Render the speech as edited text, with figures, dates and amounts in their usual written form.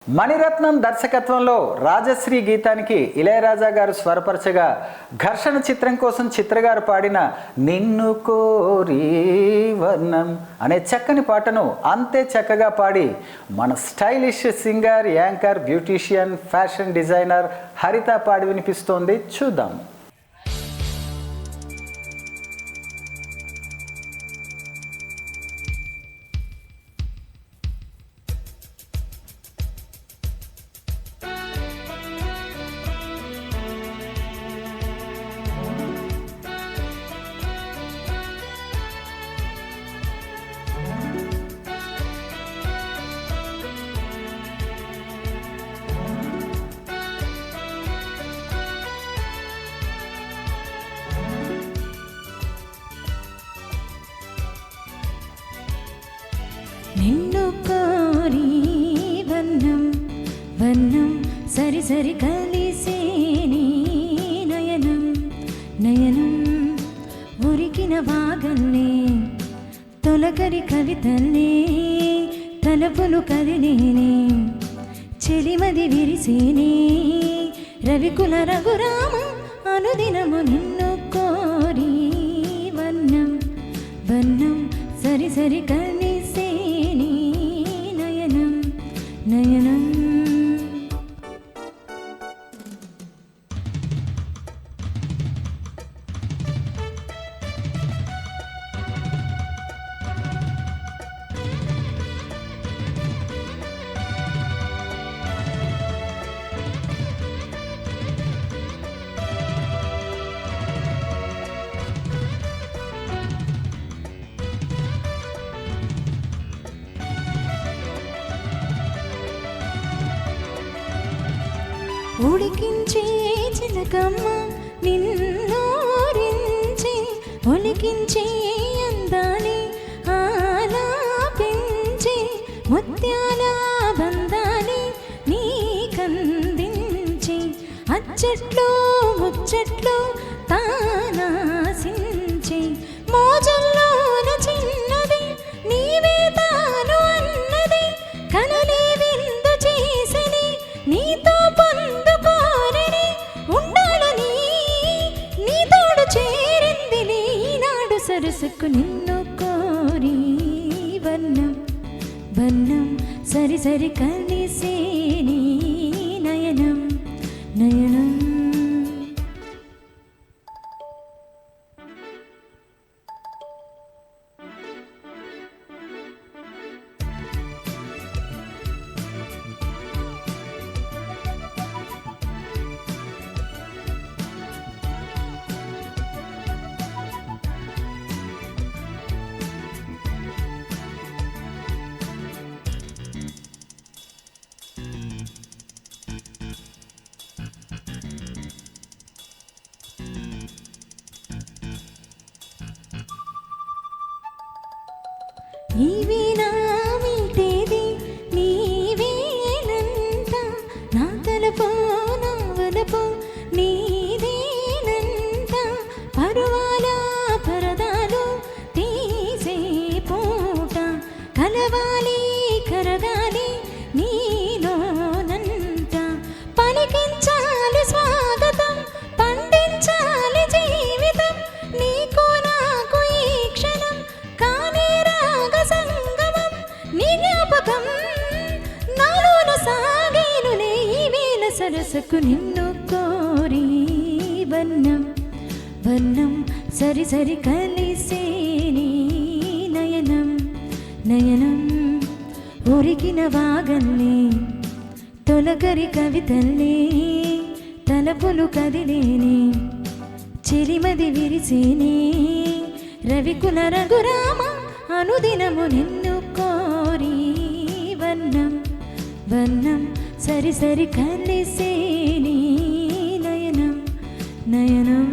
మణిరత్నం దర్శకత్వంలో రాజశ్రీ గీతానికి ఇళయరాజా గారు స్వరపరచగా ఘర్షణ చిత్రం కోసం చిత్రగారు పాడిన నిన్ను కోరి వర్ణం అనే చక్కని పాటను అంతే చక్కగా పాడి మన stylish singer, anchor, beautician, fashion designer హరిత పాడి వినిపిస్తోంది. చూద్దాం. నిన్ను కోరి వన్నం వన్నం సరి సరి కలిసే నీ నయనం నయనం ఉరికిన వాగల్లే తొలకరి కవితల్లే తలపులు కదిలేనే చెలిమది విరిసేనే రవికుల రఘురామ అనుదినము నిన్ను కోరి వన్నం వన్నం సరి సరి కలిసే నయనం ఉడికించే చిలకమ్మ నిన్నోరించి ఒలికించే అందాన్ని ఆలాపించి ముత్యాల బంధాన్ని నీకందించి అచ్చట్లు ముచ్చట్లు తానాసించి మోజల్లోన చిన్నది నీవే తాను అన్నది కనలే విందు చేసని నీతో పొందుకోరని ఉండాలని నీ తోడు చేరిందిలే ఈనాడు సరసుకు నిన్ను కోరి వర్ణం వర్ణం సరి సరి కలిసే నీ నయనం నయనం నీవే నా మీటేది నీవేనంట నా తలపో నా వలపో నీదేనంట పరువాల పరదాలు తీసే పూట కలవాలి కరగాలి నీలోనంట పలికించాలి స్వాగతం పండించాలి జీవితం నీకు నాకు ఈ క్షణం కానే సంగమం నీ జ్ఞాపకం నాలోన సాగేనులే ఈ వేళ సరసకు నిన్ను కోరి వర్ణం వర్ణం సరి సరి కలిసే నీ నయనం నయనం ఉరికిన వాగల్లే తొలకరి కవితల్లే తలపులు కదిలేనే చెలిమది విరిసేనే రవికుల రఘురామ అనుదినము నిన్ను కోరి వర్ణం వర్ణం సరి సరి కలిసే నీ నయనం నయనం